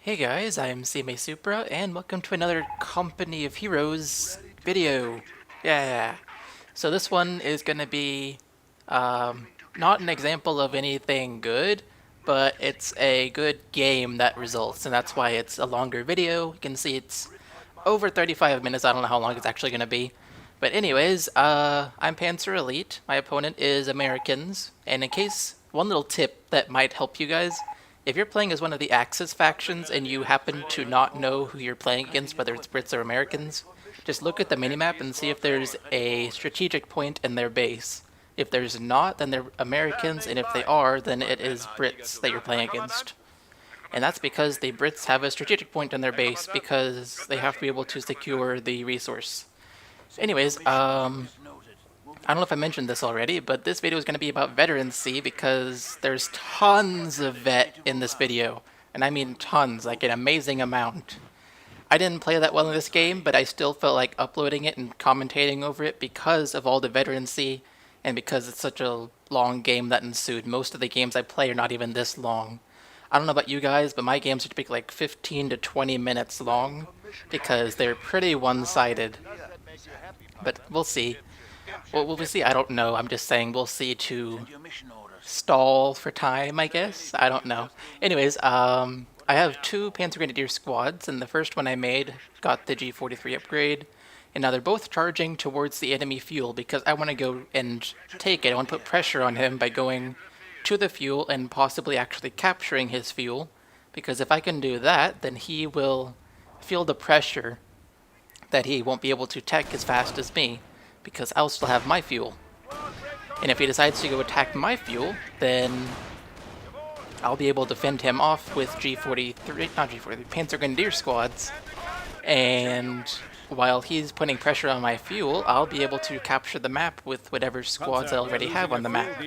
Hey guys, I'm cmasupra, and welcome to another Company of Heroes video. Yeah. So this one is going to be not an example of anything good, but it's a good game that results, and that's why it's a longer video. You can see it's over 35 minutes. I don't know how long it's actually going to be. But anyways, I'm Panzer Elite. My opponent is Americans, and in case, one little tip that might help you guys. If you're playing as one of the Axis factions and you happen to not know who you're playing against, whether it's Brits or Americans, just look at the minimap and see if there's a strategic point in their base. If there's not, then they're Americans, and if they are, then it is Brits that you're playing against. And that's because the Brits have a strategic point in their base because they have to be able to secure the resource. Anyways, I don't know if I mentioned this already, but this video is going to be about Veterancy because there's tons of vet in this video. And I mean tons, like an amazing amount. I didn't play that well in this game, but I still felt like uploading it and commentating over it because of all the Veterancy and because it's such a long game that ensued. Most of the games I play are not even this long. I don't know about you guys, but my games are typically like 15 to 20 minutes long because they're pretty one-sided. But we'll see. Well, we'll see. I don't know. I'm just saying we'll see to stall for time, I guess. I don't know. Anyways, I have two Panzer Grenadier squads, and the first one I made got the G43 upgrade, and now they're both charging towards the enemy fuel because I want to go and take it. I want to put pressure on him by going to the fuel and possibly actually capturing his fuel, because if I can do that, then he will feel the pressure that he won't be able to tech as fast as me, because I'll still have my fuel. And if he decides to go attack my fuel, then I'll be able to fend him off with Panzer Grenadier squads. And while he's putting pressure on my fuel, I'll be able to capture the map with whatever squads I already have on the map.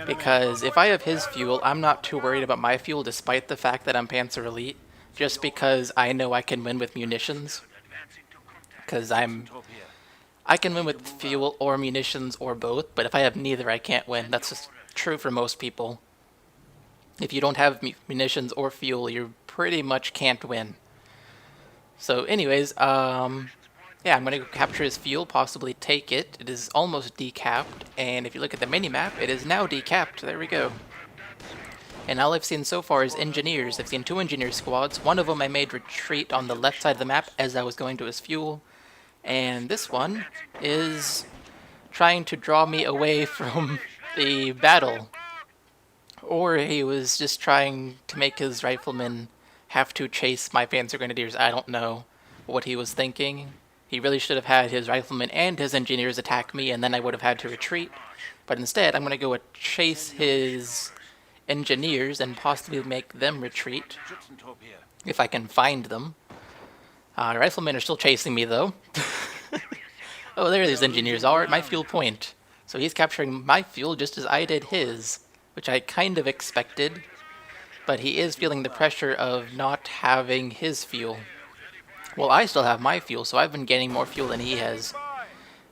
Because if I have his fuel, I'm not too worried about my fuel despite the fact that I'm Panzer Elite, just because I know I can win with munitions. Because I can win with fuel or munitions or both, but if I have neither, I can't win. That's just true for most people. If you don't have munitions or fuel, you pretty much can't win. So anyways, yeah, I'm going to capture his fuel, possibly take it. It is almost decapped, and if you look at the minimap, it is now decapped. There we go. And all I've seen so far is engineers. I've seen two engineer squads. One of them I made retreat on the left side of the map as I was going to his fuel. And this one is trying to draw me away from the battle. Or he was just trying to make his riflemen have to chase my Panzer Grenadiers. I don't know what he was thinking. He really should have had his riflemen and his engineers attack me, and then I would have had to retreat. But instead, I'm going to go chase his engineers and possibly make them retreat, if I can find them. Riflemen are still chasing me, though. Oh, there these engineers are at my fuel point. So he's capturing my fuel just as I did his, which I kind of expected. But he is feeling the pressure of not having his fuel. Well, I still have my fuel, so I've been getting more fuel than he has.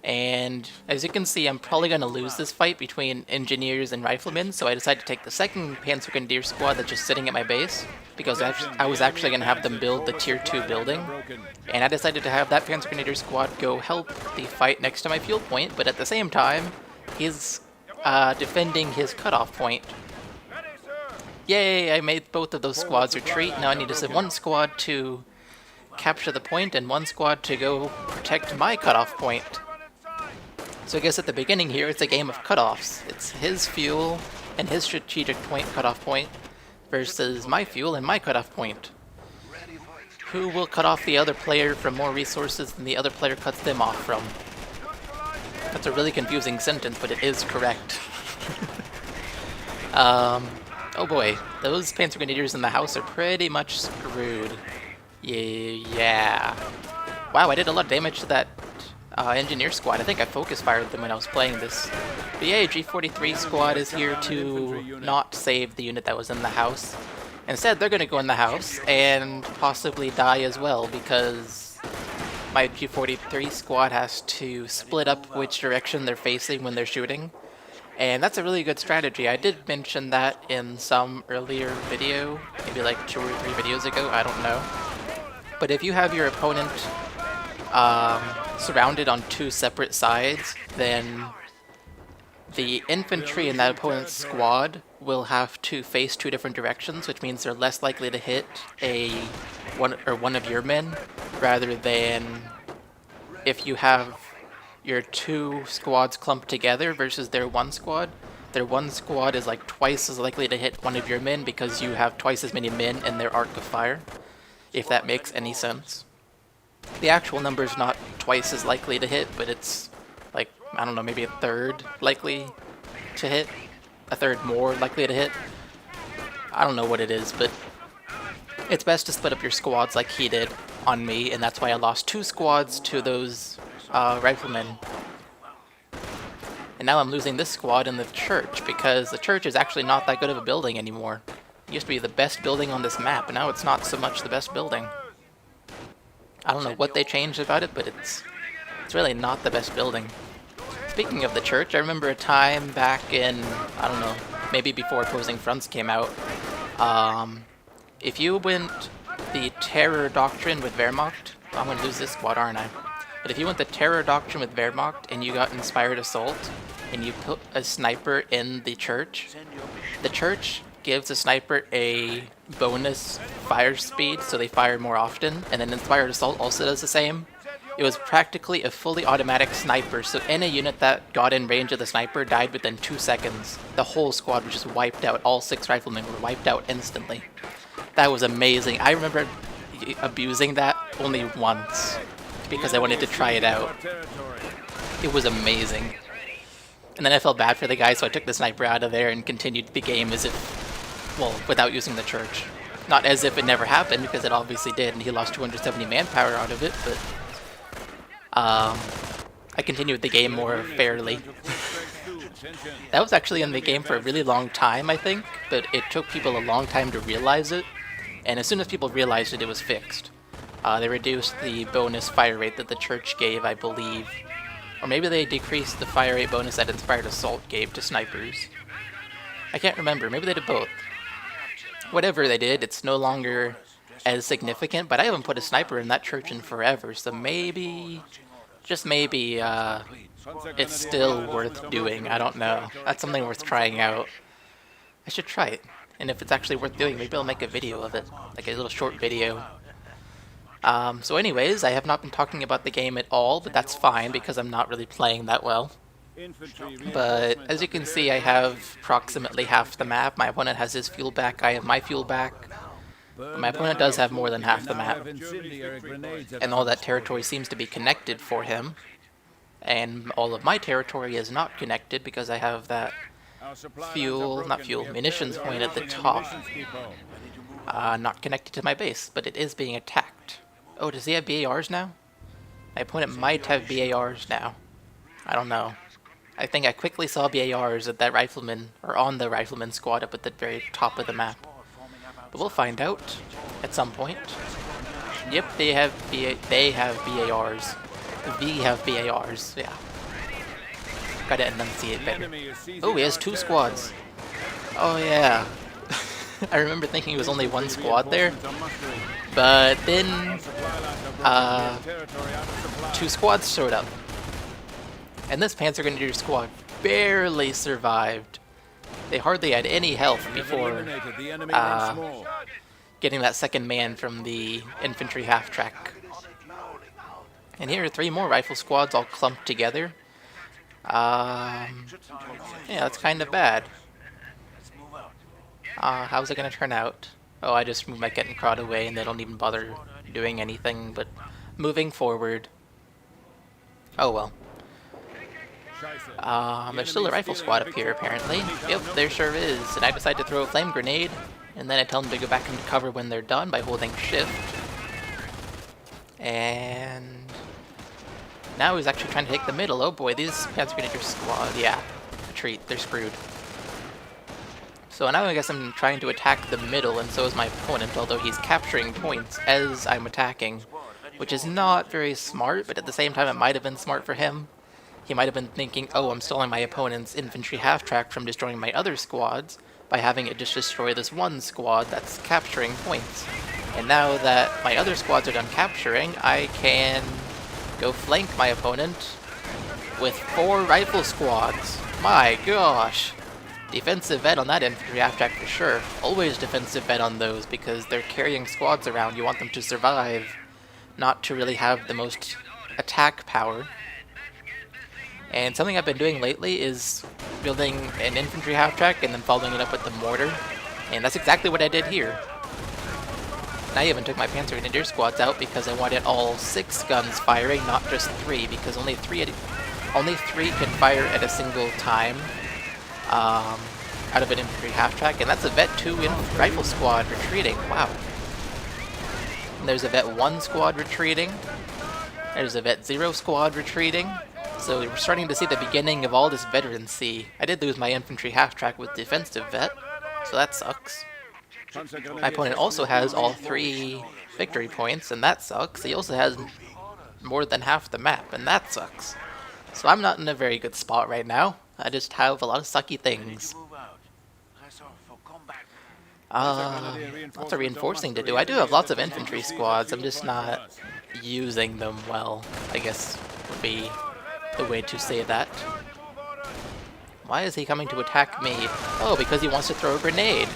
And as you can see, I'm probably going to lose this fight between engineers and riflemen, so I decided to take the second Panzer Grenadier squad that's just sitting at my base, because I was actually going to have them build the Tier 2 building. And I decided to have that Panzer Grenadier squad go help the fight next to my fuel point, but at the same time, he's defending his cutoff point. Yay, I made both of those squads retreat. Now I need to send one squad to capture the point and one squad to go protect my cutoff point. So I guess at the beginning here, it's a game of cutoffs. It's his fuel and his strategic point, cutoff point, versus my fuel and my cutoff point. Who will cut off the other player from more resources than the other player cuts them off from? That's a really confusing sentence, but it is correct. Oh boy, those Panzer Grenadiers in the house are pretty much screwed. Yeah. Wow, I did a lot of damage to that engineer squad. I think I focus fired them when I was playing this. But yeah, G43 squad is here to not save the unit that was in the house. Instead, they're going to go in the house and possibly die as well, because my G43 squad has to split up which direction they're facing when they're shooting. And that's a really good strategy. I did mention that in some earlier video, maybe like 2 or 3 videos ago, I don't know. But if you have your opponent surrounded on 2 separate sides, then the infantry in that opponent's squad will have to face 2 different directions, which means they're less likely to hit one of your men, rather than if you have your 2 squads clumped together versus their 1 squad. Their 1 squad is like twice as likely to hit one of your men because you have twice as many men in their arc of fire, if that makes any sense. The actual number is not twice as likely to hit, but it's like, I don't know, maybe a third likely to hit, a third more likely to hit. I don't know what it is, but it's best to split up your squads like he did on me, and that's why I lost 2 squads to those riflemen. And now I'm losing this squad in the church, because the church is actually not that good of a building anymore. It used to be the best building on this map, and now it's not so much the best building. I don't know what they changed about it, but it's really not the best building. Speaking of the church, I remember a time back in, I don't know, maybe before Opposing Fronts came out, if you went the Terror Doctrine with Wehrmacht, I'm going to lose this squad, aren't I? But if you went the Terror Doctrine with Wehrmacht and you got Inspired Assault, and you put a sniper in the church gives the sniper a bonus fire speed, so they fire more often, and then Inspired Assault also does the same. It was practically a fully automatic sniper, so any unit that got in range of the sniper died within 2 seconds. The whole squad was just wiped out. All 6 riflemen were wiped out instantly. That was amazing. I remember abusing that only once, because I wanted to try it out. It was amazing. And then I felt bad for the guy, so I took the sniper out of there and continued the game as if, well, without using the church. Not as if it never happened, because it obviously did, and he lost 270 manpower out of it, but I continued the game more fairly. That was actually in the game for a really long time, I think, but it took people a long time to realize it, and as soon as people realized it, it was fixed. They reduced the bonus fire rate that the church gave, I believe. Or maybe they decreased the fire rate bonus that Inspired Assault gave to snipers. I can't remember, maybe they did both. Whatever they did, it's no longer as significant, but I haven't put a sniper in that church in forever, so maybe, just maybe, it's still worth doing. I don't know. That's something worth trying out. I should try it, and if it's actually worth doing, maybe I'll make a video of it, like a little short video. So anyways, I have not been talking about the game at all, but that's fine because I'm not really playing that well. But as you can see, I have approximately half the map. My opponent has his fuel back, I have my fuel back. My opponent does have more than half the map. And all that territory seems to be connected for him. And all of my territory is not connected because I have that munitions point at the top. Not connected to my base, but it is being attacked. Oh, does he have BARs now? My opponent might have BARs now. I don't know. I think I quickly saw BARs at that rifleman, or on the rifleman squad up at the very top of the map. But we'll find out at some point. Yep, they have BARs. We have BARs, yeah. Gotta enunciate better. Oh, he has 2 squads. Oh yeah. I remember thinking it was only 1 squad there, but then 2 squads showed up. And this Panzer Grenadier squad barely survived. They hardly had any health before getting that second man from the infantry half-track. And here are 3 more rifle squads all clumped together. Yeah, that's kind of bad. How's it going to turn out? Oh, I just moved my Kettenkrad away and they don't even bother doing anything but moving forward. Oh well. There's still a rifle squad up here apparently. Yep, there sure is. And I decide to throw a flame grenade, and then I tell them to go back into cover when they're done by holding shift. And now he's actually trying to take the middle. Oh boy, these Panzer Grenadier squad, yeah, retreat, they're screwed. So now I guess I'm trying to attack the middle, and so is my opponent, although he's capturing points as I'm attacking, which is not very smart, but at the same time it might have been smart for him. he might have been thinking, oh, I'm stalling my opponent's infantry half-track from destroying my other squads by having it just destroy this one squad that's capturing points. And now that my other squads are done capturing, I can go flank my opponent with 4 rifle squads. My gosh! Defensive vet on that infantry half-track for sure. Always defensive vet on those because they're carrying squads around. You want them to survive, not to really have the most attack power. And something I've been doing lately is building an infantry half-track and then following it up with the mortar. And that's exactly what I did here. And I even took my Panzer Grenadier squads out because I wanted all 6 guns firing, not just 3, because only 3 can fire at a single time out of an infantry half-track, and that's a Vet 2 rifle squad retreating. Wow. And there's a Vet 1 squad retreating. There's a Vet 0 squad retreating. So we're starting to see the beginning of all this veterancy. I did lose my infantry half-track with defensive vet, so that sucks. My opponent also has all 3 victory points, and that sucks. He also has more than half the map, and that sucks. So I'm not in a very good spot right now. I just have a lot of sucky things. Lots of reinforcing to do. I do have lots of infantry squads, I'm just not using them well, I guess would be the way to say that. Why is he coming to attack me? Oh, because he wants to throw a grenade.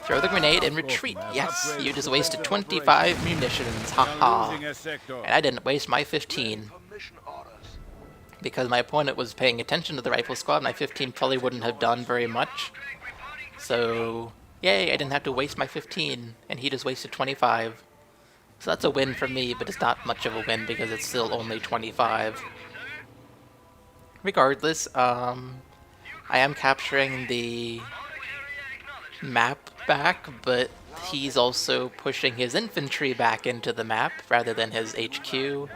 Throw the grenade and retreat. Yes, you just wasted 25 munitions, haha. And I didn't waste my 15. Because my opponent was paying attention to the rifle squad, my 15 probably wouldn't have done very much. So, yay, I didn't have to waste my 15, and he just wasted 25. So that's a win for me, but it's not much of a win because it's still only 25. Regardless, I am capturing the map back, but he's also pushing his infantry back into the map rather than his HQ.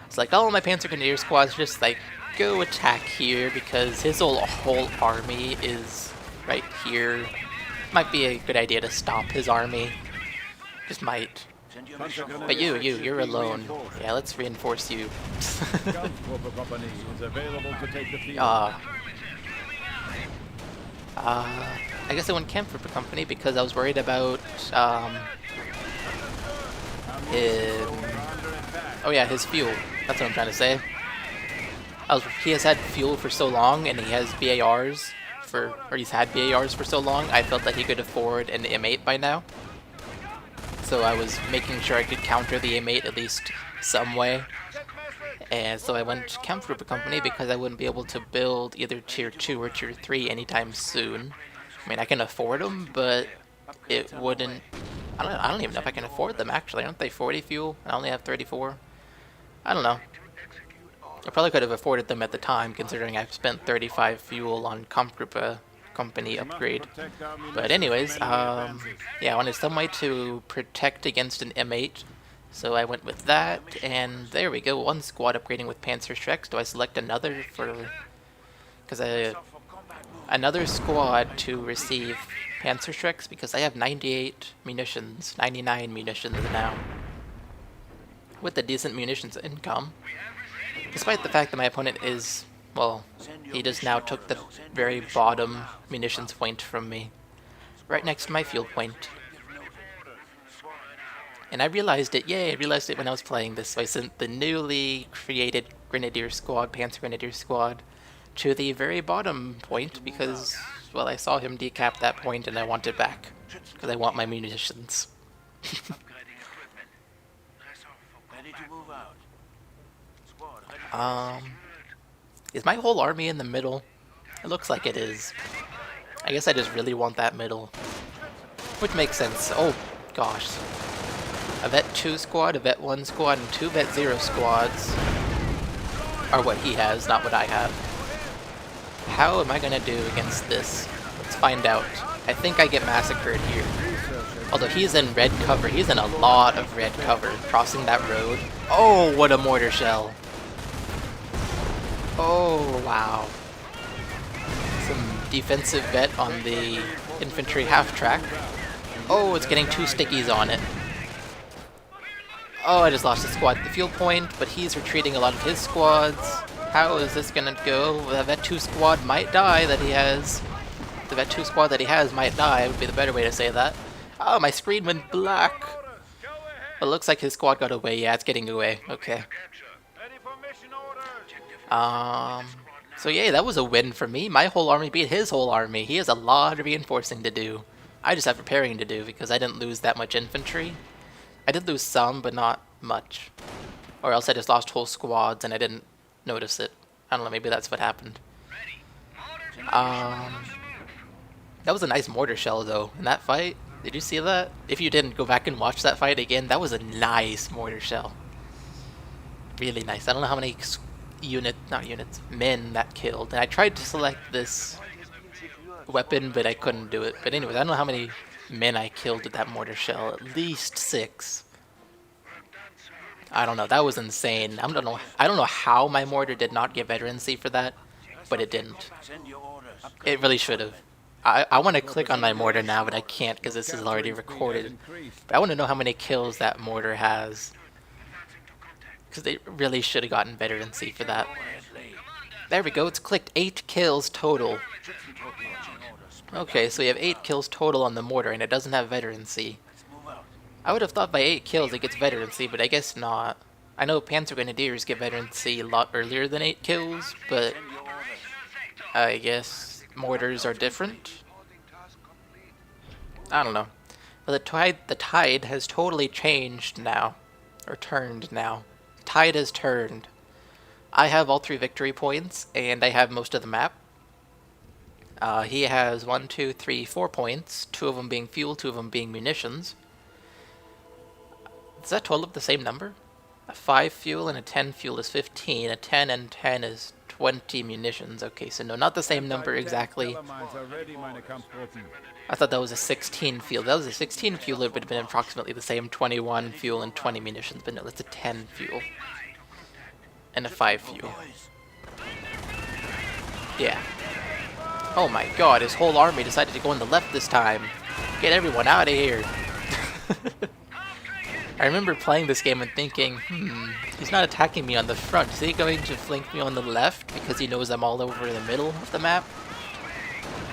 It's like, oh, my Panzer Grenadier squad's just like, go attack here because his whole army is right here. Might be a good idea to stop his army. Just might. But you're alone. Yeah, let's reinforce you. I guess I went Camp Trooper Company because I was worried about his fuel. That's what I'm trying to say. He has had fuel for so long, and he has BARs he's had BARs for so long. I felt that he could afford an M8 by now. So I was making sure I could counter the M8 at least some way. And so I went Camp Trooper Company because I wouldn't be able to build either Tier 2 or Tier 3 anytime soon. I mean, I can afford them, but it wouldn't... I don't even know if I can afford them, actually. Aren't they 40 fuel? I only have 34. I don't know. I probably could have afforded them at the time, considering I've spent 35 fuel on Camp Trooper Company upgrade. But anyways, yeah, I wanted some way to protect against an M8, so I went with that, and there we go, 1 squad upgrading with Panzer Shreks. Do I select another because another squad to receive Panzer Shreks? Because I have 98 munitions, 99 munitions now, with a decent munitions income. Despite the fact that my opponent is, well, he just now took the very bottom munitions point from me, right next to my fuel point. And I realized it, yay, I realized it when I was playing this, so I sent the newly created Grenadier Squad, Panzer Grenadier Squad, to the very bottom point because, well, I saw him decap that point and I want it back, because I want my munitions. Is my whole army in the middle? It looks like it is. I guess I just really want that middle. Which makes sense. Oh, gosh. A Vet 2 squad, a Vet 1 squad, and 2 Vet 0 squads are what he has, not what I have. How am I gonna do against this? Let's find out. I think I get massacred here. Although he's in red cover. He's in a lot of red cover, crossing that road. Oh, what a mortar shell. Oh, wow. Some defensive vet on the infantry half-track. Oh, it's getting 2 stickies on it. Oh, I just lost a squad at the fuel point, but he's retreating a lot of his squads. How is this gonna go? The Vet 2 squad might die that he has. The Vet 2 squad that he has might die, would be the better way to say that. Oh, my screen went black. But it looks like his squad got away. Yeah, it's getting away. Okay. So yeah, that was a win for me. My whole army beat his whole army. He has a lot of reinforcing to do. I just have repairing to do because I didn't lose that much infantry. I did lose some, but not much. Or else I just lost whole squads and I didn't notice it. I don't know, maybe that's what happened. That was a nice mortar shell though, in that fight. Did you see that? If you didn't, go back and watch that fight again. That was a nice mortar shell. Really nice. I don't know how many men that killed. And I tried to select this weapon, but I couldn't do it. But anyways, I don't know how many men I killed with that mortar shell. At least 6. I don't know. That was insane. I don't know how my mortar did not get veterancy for that, but it didn't. It really should have. I want to click on my mortar now, but I can't because this is already recorded. But I want to know how many kills that mortar has, because they really should have gotten veterancy for that. There we go. It's clicked 8 kills total. Okay, so you have 8 kills total on the mortar, and it doesn't have veterancy. I would have thought by 8 kills it gets veterancy, but I guess not. I know Panzer Grenadiers get veterancy a lot earlier than 8 kills, but I guess mortars are different. I don't know. But the tide has totally changed now. Or turned now. Tide has turned. I have all 3 victory points, and I have most of the map. He has 1, 2, 3, 4 points, 2 of them being fuel, 2 of them being munitions. Does that total up the same number? A 5 fuel and a 10 fuel is 15, a 10 and 10 is 20 munitions. Okay, so no, not the same number exactly. I thought that was a 16 fuel. That was a 16 fuel, it would have been approximately the same 21 fuel and 20 munitions, but no, that's a 10 fuel. And a 5 fuel. Yeah. Oh my god, his whole army decided to go on the left this time. Get everyone out of here. I remember playing this game and thinking, he's not attacking me on the front. Is he going to flank me on the left because he knows I'm all over the middle of the map?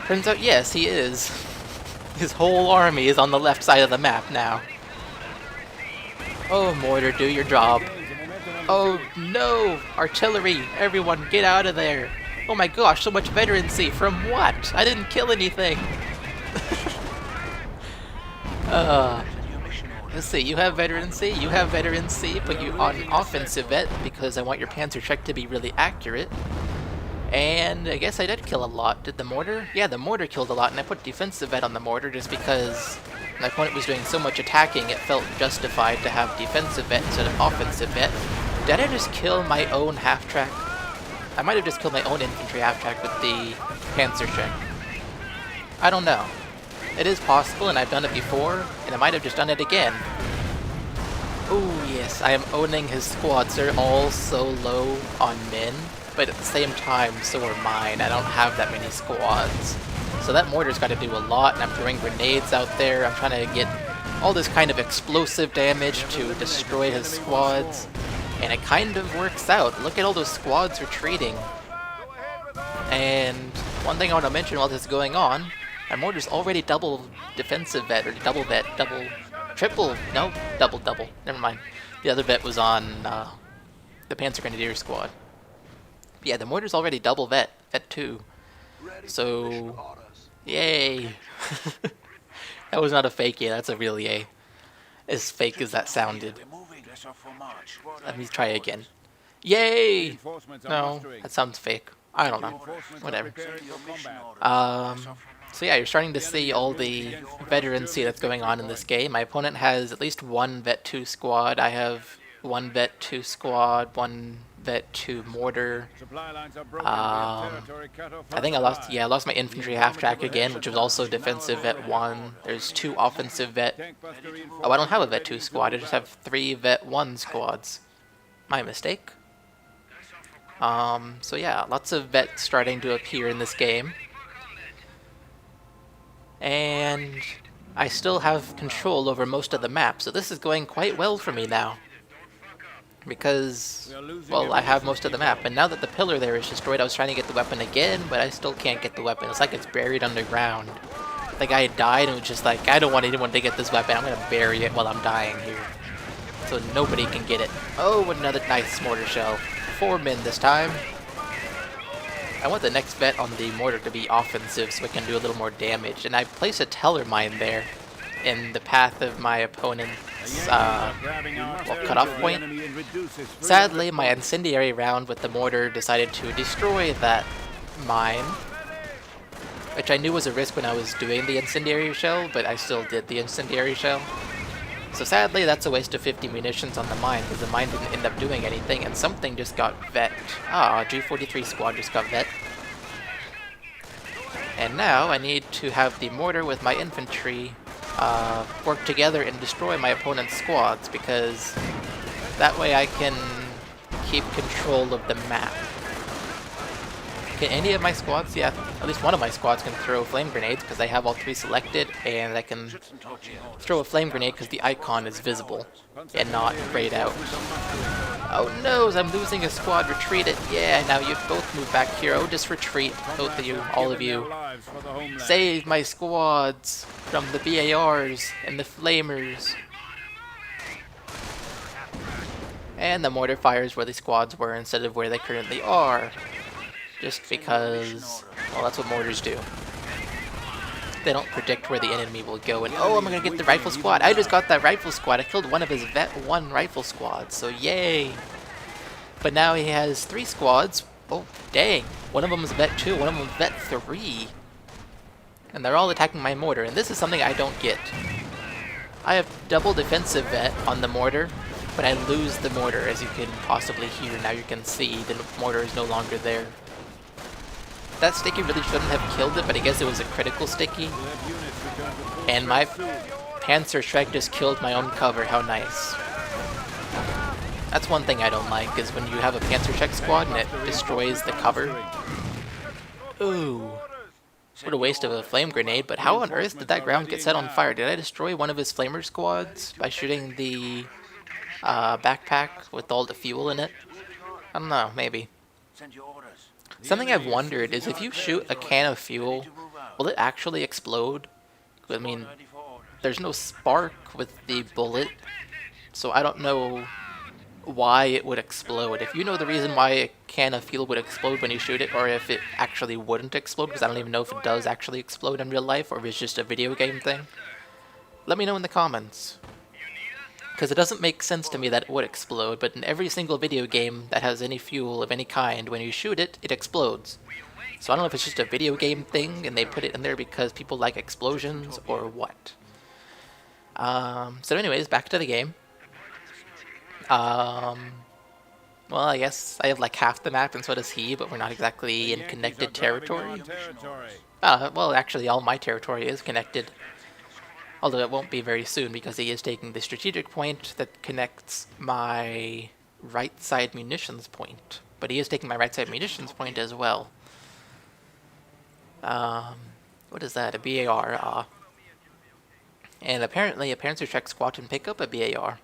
Turns out, yes, he is. His whole army is on the left side of the map now. Oh, mortar, do your job. Oh, no! Artillery! Everyone, get out of there! Oh my gosh, so much veterancy! From what? I didn't kill anything! Let's see, you have veterancy, but you on offensive vet because I want your panzer check to be really accurate. And I guess I did kill a lot. Did the mortar? Yeah, the mortar killed a lot, and I put defensive vet on the mortar just because my opponent was doing so much attacking, it felt justified to have defensive vet instead of offensive vet. Did I just kill my own half-track? I might have just killed my own infantry half-track with the panzer check. I don't know. It is possible, and I've done it before, and I might have just done it again. Oh yes, I am owning his squads. They're all so low on men, but at the same time, so are mine. I don't have that many squads. So that mortar's got to do a lot, and I'm throwing grenades out there. I'm trying to get all this kind of explosive damage to destroy his squads, and it kind of works out. Look at all those squads retreating. And one thing I want to mention while this is going on, my mortar's already double defensive vet, or double, triple, no, double, never mind. The other vet was on the Panzer Grenadier squad. But yeah, the mortar's already double vet 2. So, yay! That was not a fake yay, that's a real yay. As fake as that sounded. Let me try again. Yay! No, that sounds fake. I don't know. Whatever. So yeah, you're starting to see all the veterancy that's going on in this game. My opponent has at least 1 Vet 2 squad. I have 1 Vet 2 squad, 1 Vet 2 mortar. I think I lost my infantry half-track again, which was also defensive Vet 1. There's 2 offensive Vet... Oh, I don't have a Vet 2 squad, I just have 3 Vet 1 squads. My mistake. So yeah, lots of vets starting to appear in this game. And I still have control over most of the map, so this is going quite well for me now. because, well, I have most of the map. And now that the pillar there is destroyed, I was trying to get the weapon again, but I still can't get the weapon. It's like it's buried underground. The guy died and was just like, I don't want anyone to get this weapon. I'm gonna bury it while I'm dying here, so nobody can get it. Oh, another nice mortar shell. 4 men this time. I want the next vet on the mortar to be offensive so it can do a little more damage. And I place a teller mine there in the path of my opponent's cutoff point. Sadly, my incendiary round with the mortar decided to destroy that mine, which I knew was a risk when I was doing the incendiary shell, but I still did the incendiary shell. So sadly, that's a waste of 50 munitions on the mine, because the mine didn't end up doing anything, and something just got vet. Ah, G43 squad just got vet. And now I need to have the mortar with my infantry work together and destroy my opponent's squads, because that way I can keep control of the map. Can any of my squads? Yeah, at least one of my squads can throw flame grenades because I have all 3 selected, and I can throw a flame grenade because the icon is visible and not grayed out. Oh no, I'm losing a squad. Retreat it. Yeah, now you both move back here. Oh, just retreat, both of you, all of you. Save my squads from the BARs and the flamers. And the mortar fires where the squads were instead of where they currently are. Just because, well, that's what mortars do. They don't predict where the enemy will go, and oh, I'm gonna get the rifle squad. I just got that rifle squad. I killed one of his Vet 1 rifle squads, so yay. But now he has 3 squads. Oh, dang. One of them is Vet 2, one of them is Vet 3. And they're all attacking my mortar, and this is something I don't get. I have double defensive Vet on the mortar, but I lose the mortar, as you can possibly hear. Now you can see the mortar is no longer there. That sticky really shouldn't have killed it, but I guess it was a critical sticky. And my Panzer Shrek just killed my own cover. How nice. That's one thing I don't like, is when you have a Panzer Shrek squad and it destroys the cover. Ooh. What a waste of a flame grenade, but how on earth did that ground get set on fire? Did I destroy one of his flamer squads by shooting the backpack with all the fuel in it? I don't know, maybe. Something I've wondered is if you shoot a can of fuel, will it actually explode? I mean, there's no spark with the bullet, so I don't know why it would explode. If you know the reason why a can of fuel would explode when you shoot it, or if it actually wouldn't explode, because I don't even know if it does actually explode in real life, or if it's just a video game thing, let me know in the comments. Because it doesn't make sense to me that it would explode, but in every single video game that has any fuel of any kind, when you shoot it, it explodes. So I don't know if it's just a video game thing, and they put it in there because people like explosions, or what. So anyways, back to the game. Well, I guess I have like half the map, and so does he, but we're not exactly in connected territory. Well, actually, all my territory is connected. Although it won't be very soon, because he is taking the strategic point that connects my right side munitions point. But he is taking my right side munitions point as well. What is that? A BAR. And apparently a Panzer Shrek squad can pick up a BAR.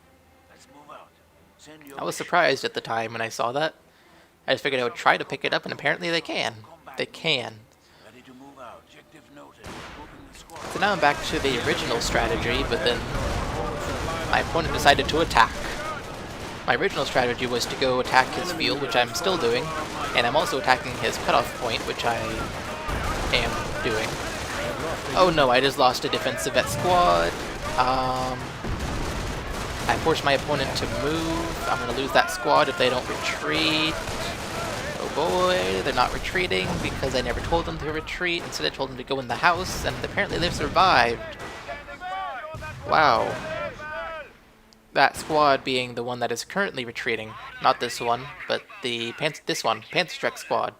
I was surprised at the time when I saw that. I just figured I would try to pick it up, and apparently they can. They can. So now I'm back to the original strategy, but then my opponent decided to attack. My original strategy was to go attack his fuel, which I'm still doing, and I'm also attacking his cutoff point, which I am doing. Oh no, I just lost a defensive vet squad. I forced my opponent to move. I'm going to lose that squad if they don't retreat. Oh boy, they're not retreating because I never told them to retreat. Instead I told them to go in the house, and apparently they've survived. Wow. That squad being the one that is currently retreating. Not this one, but this one, Panzer Shrek squad.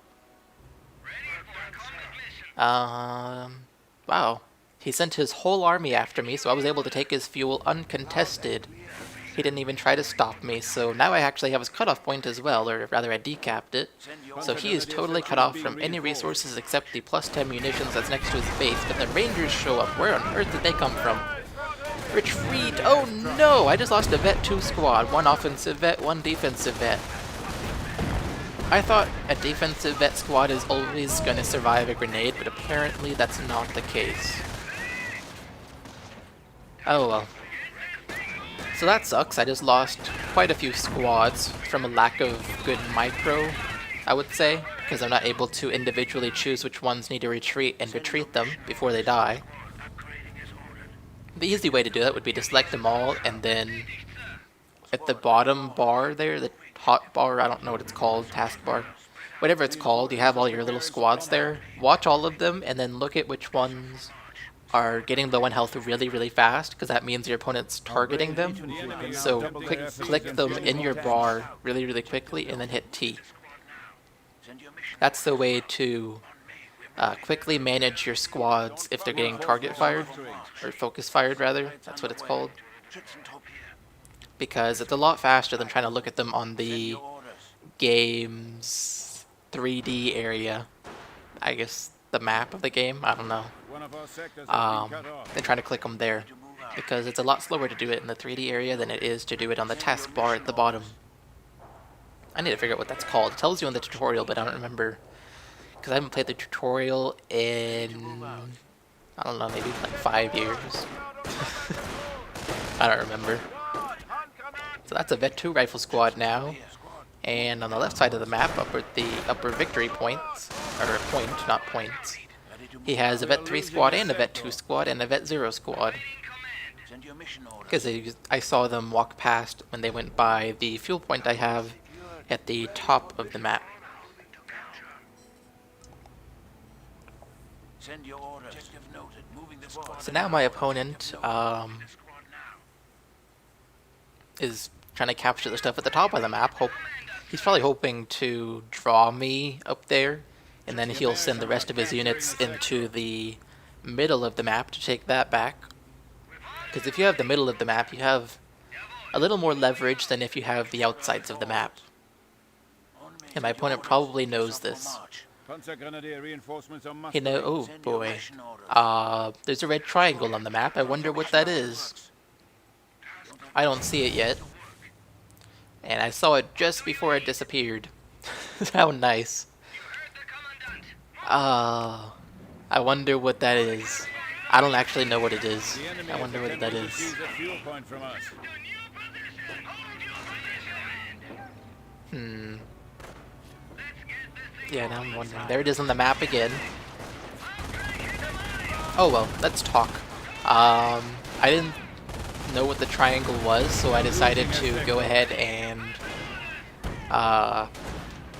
Wow. He sent his whole army after me, so I was able to take his fuel uncontested. He didn't even try to stop me, so now I actually have his cutoff point as well, or rather I decapped it. So he is totally cut off from any resources except the +10 munitions that's next to his base, but the Rangers show up. Where on earth did they come from? Retreat! Oh no! I just lost a Vet 2 squad. One offensive vet, one defensive vet. I thought a defensive vet squad is always going to survive a grenade, but apparently that's not the case. Oh well. So that sucks. I just lost quite a few squads from a lack of good micro, I would say, because I'm not able to individually choose which ones need to retreat and retreat them before they die. The easy way to do that would be to select them all, and then at the bottom bar there, the hot bar, I don't know what it's called, taskbar, whatever it's called, you have all your little squads there. Watch all of them, and then look at which ones are getting low on health really, really fast, because that means your opponent's targeting them. So click them in your bar really, really quickly, and then hit T. That's the way to quickly manage your squads if they're getting target fired, or focus fired rather, that's what it's called. Because it's a lot faster than trying to look at them on the game's 3D area. I guess the map of the game, I don't know. Than trying to click them there. Because it's a lot slower to do it in the 3D area than it is to do it on the taskbar at the bottom. I need to figure out what that's called. It tells you in the tutorial, but I don't remember. Because I haven't played the tutorial in, I don't know, maybe like 5 years. I don't remember. So that's a Vet 2 rifle squad now. And on the left side of the map, up at the upper victory points, or point, not points, he has a Vet 3 squad and a Vet 2 squad and a Vet 0 squad. Because I saw them walk past when they went by the fuel point I have at the top of the map. So now my opponent is trying to capture the stuff at the top of the map. He's probably hoping to draw me up there, and then he'll send the rest of his units into the middle of the map to take that back. Because if you have the middle of the map, you have a little more leverage than if you have the outsides of the map. And my opponent probably knows this. He knows, oh boy, there's a red triangle on the map. I wonder what that is. I don't see it yet. And I saw it just before it disappeared. How nice. I wonder what that is. I don't actually know what it is. I wonder what that is. Yeah, now I'm wondering. There it is on the map again. Oh well, let's talk. I didn't know what the triangle was, so I decided to go ahead and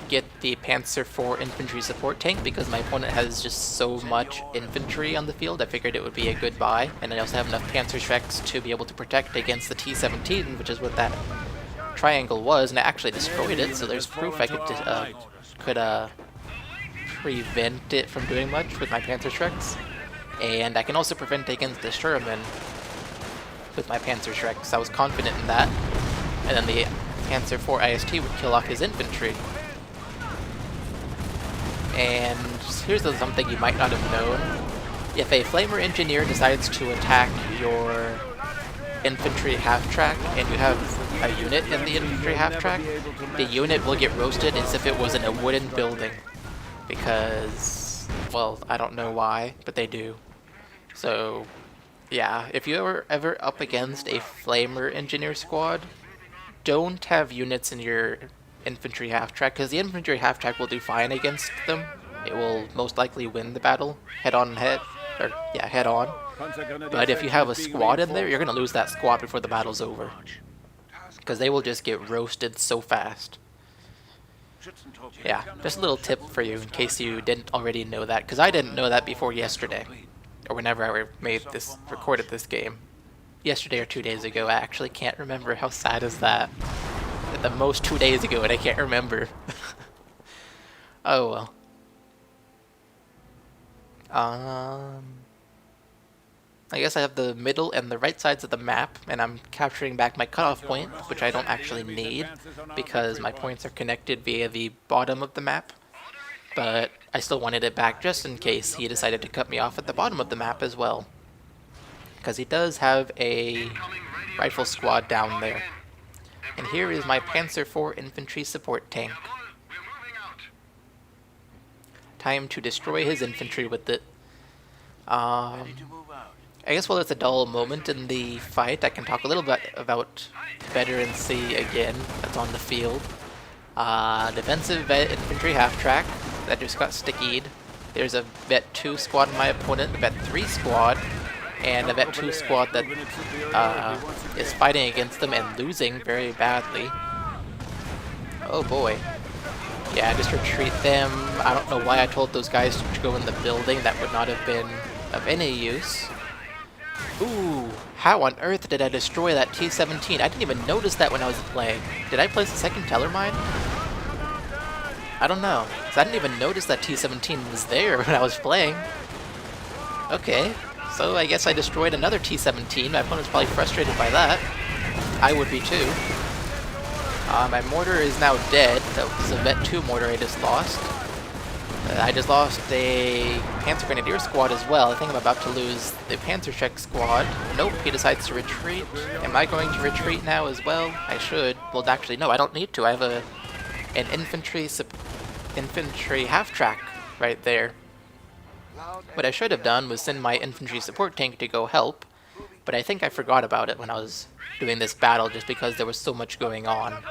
get the Panzer IV infantry support tank because my opponent has just so much infantry on the field. I figured it would be a good buy, and I also have enough Panzerschrecks to be able to protect against the T-17, which is what that triangle was, and I actually destroyed it, so there's proof I could prevent it from doing much with my Panzerschrecks. And I can also prevent it against the Sherman with my Panzerschrecks. I was confident in that. And then the Panzer IV IST would kill off his infantry. And here's something you might not have known. If a Flamer Engineer decides to attack your infantry half-track, and you have a unit in the infantry half-track, the unit will get roasted as if it was in a wooden building. Because, well, I don't know why, but they do. So, yeah, if you're ever up against a Flamer Engineer squad, don't have units in your infantry half-track, because the infantry half-track will do fine against them. It will most likely win the battle, head on. But if you have a squad in there, you're going to lose that squad before the battle's over. Because they will just get roasted so fast. Yeah, just a little tip for you in case you didn't already know that, because I didn't know that before yesterday. Or whenever I recorded this game. Yesterday or 2 days ago, I actually can't remember. How sad is that? At the most 2 days ago and I can't remember. Oh well. I guess I have the middle and the right sides of the map, and I'm capturing back my cutoff point, which I don't actually need, because my points are connected via the bottom of the map. But I still wanted it back just in case he decided to cut me off at the bottom of the map as well. because he does have a rifle squad down there. And here is my Panzer IV infantry support tank. Time to destroy his infantry with it. I guess while it's a dull moment in the fight, I can talk a little bit about Veterancy again, that's on the field. Defensive Vet infantry half-track that just got stickied. There's a Vet 2 squad in my opponent, a Vet 3 squad, and a Vet 2 squad that is fighting against them and losing very badly. Oh boy. Yeah, just retreat them. I don't know why I told those guys to go in the building. That would not have been of any use. Ooh, how on earth did I destroy that T-17? I didn't even notice that when I was playing. Did I place a second teller mine? I don't know, 'cause I didn't even notice that T-17 was there when I was playing. Okay, so I guess I destroyed another T-17. My opponent's probably frustrated by that. I would be too. My mortar is now dead. That was a Vet 2 mortar I just lost. I just lost a Panzer Grenadier squad as well. I think I'm about to lose the Panzerschreck squad. Nope, he decides to retreat. Am I going to retreat now as well? I should. Well, actually, no, I don't need to. I have an infantry half-track right there. What I should have done was send my infantry support tank to go help, but I think I forgot about it when I was doing this battle just because there was so much going on.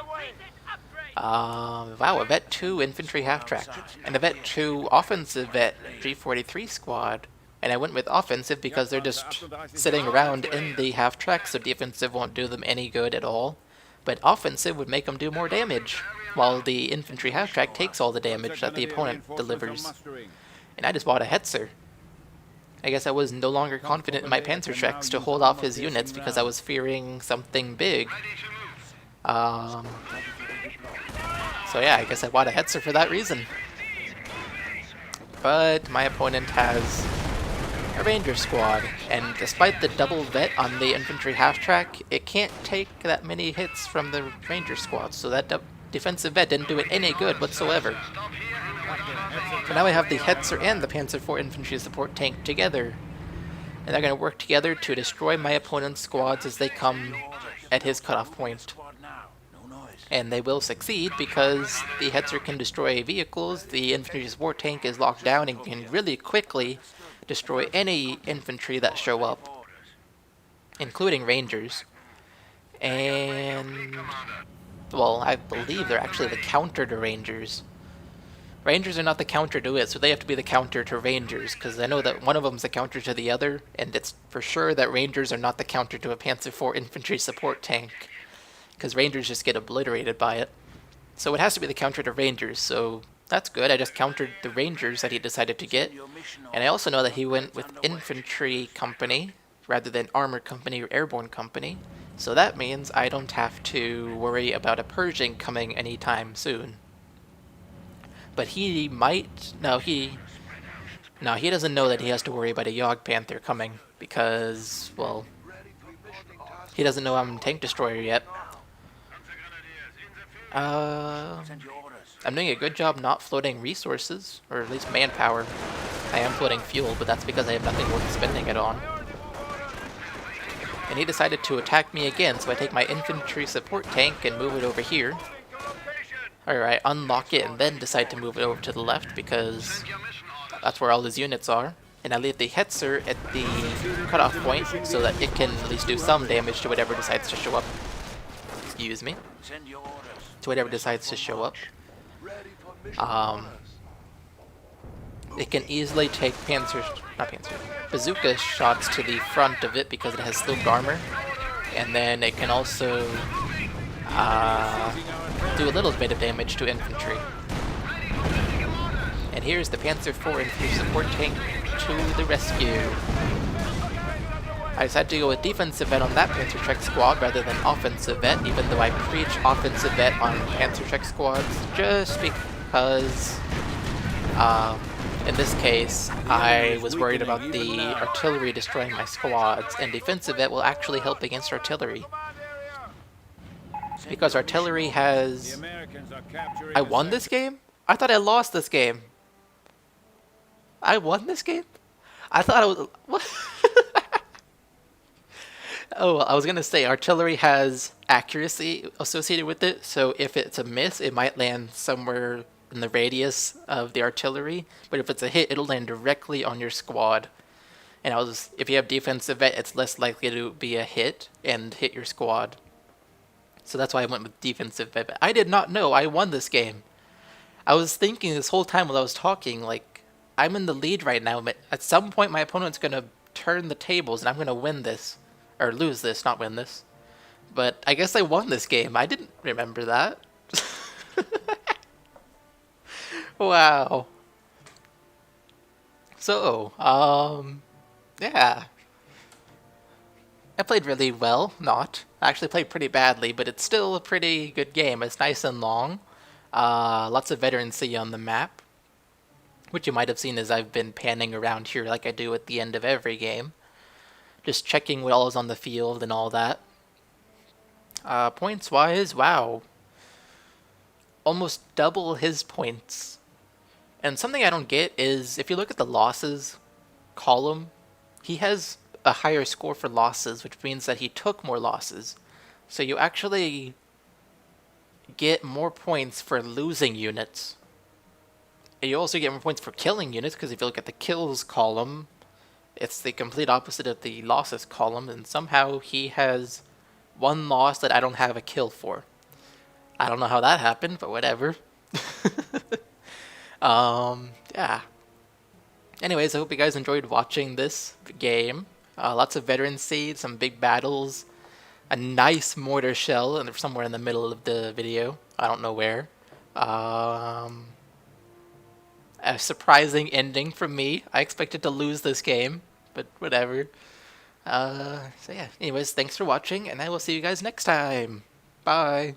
Wow, a Vet 2 infantry half-track, and a Vet 2 offensive Vet G43 squad. And I went with offensive because they're just sitting around in the half-track, so defensive won't do them any good at all. But offensive would make them do more damage, while the infantry half-track takes all the damage that the opponent delivers. And I just bought a Hetzer. I guess I was no longer confident in my Panzerschrecks to hold off his units because I was fearing something big. So yeah, I guess I bought a Hetzer for that reason. But my opponent has a Ranger squad, and despite the double vet on the infantry half-track, it can't take that many hits from the Ranger squad, so that defensive vet didn't do it any good whatsoever. So now I have the Hetzer and the Panzer IV infantry support tank together, and they're going to work together to destroy my opponent's squads as they come at his cutoff point. And they will succeed because the Hetzer can destroy vehicles, the infantry support tank is locked down and can really quickly destroy any infantry that show up, including Rangers. And, well, I believe they're actually the counter to Rangers. Rangers are not the counter to it, so they have to be the counter to Rangers, because I know that one of them is the counter to the other, and it's for sure that Rangers are not the counter to a Panzer IV infantry support tank, because Rangers just get obliterated by it. So it has to be the counter to Rangers, so that's good. I just countered the Rangers that he decided to get, and I also know that he went with Infantry Company rather than Armor Company or Airborne Company, so that means I don't have to worry about a Pershing coming anytime soon. But he might... No, he doesn't know that he has to worry about a Yogg Panther coming, because, well, he doesn't know I'm a tank destroyer yet. I'm doing a good job not floating resources, or at least manpower. I am floating fuel, but that's because I have nothing worth spending it on. And he decided to attack me again, so I take my infantry support tank and move it over here. Alright, unlock it and then decide to move it over to the left because that's where all his units are. And I leave the Hetzer at the cutoff point so that it can at least do some damage to whatever decides to show up. Excuse me. To whatever decides to show up. It can easily take bazooka shots to the front of it because it has sloped armor. And then it can also do a little bit of damage to infantry. And here's the Panzer IV infantry support tank to the rescue. I decided to go with defensive vet on that Panzerschreck squad rather than offensive vet, even though I preach offensive vet on Panzerschreck squads, just because in this case I was worried about the artillery destroying my squads, and defensive vet will actually help against artillery. Because artillery has... I won this game? I thought I lost this game. I won this game? I thought I was... What? Oh, I was gonna say artillery has accuracy associated with it, so if it's a miss, it might land somewhere in the radius of the artillery, but if it's a hit, it'll land directly on your squad. And if you have defensive vet, it's less likely to be a hit and hit your squad. So that's why I went with defensive vet. But I did not know I won this game. I was thinking this whole time while I was talking, like, I'm in the lead right now, but at some point my opponent's gonna turn the tables and I'm gonna win this. Or lose this, not win this. But I guess I won this game. I didn't remember that. Wow. So, yeah. I played really well, not. I actually played pretty badly, but it's still a pretty good game. It's nice and long. Lots of veterancy on the map. Which you might have seen as I've been panning around here like I do at the end of every game. Just checking what all is on the field and all that. Points-wise, wow. Almost double his points. And something I don't get is, if you look at the losses column, he has a higher score for losses, which means that he took more losses. So you actually get more points for losing units. And you also get more points for killing units, because if you look at the kills column, it's the complete opposite of the losses column, and somehow he has one loss that I don't have a kill for. I don't know how that happened, but whatever. Yeah. Anyways, I hope you guys enjoyed watching this game. Lots of veterancy, some big battles, a nice mortar shell and somewhere in the middle of the video. I don't know where. A surprising ending from me. I expected to lose this game, but whatever. So yeah, anyways, thanks for watching, and I will see you guys next time. Bye.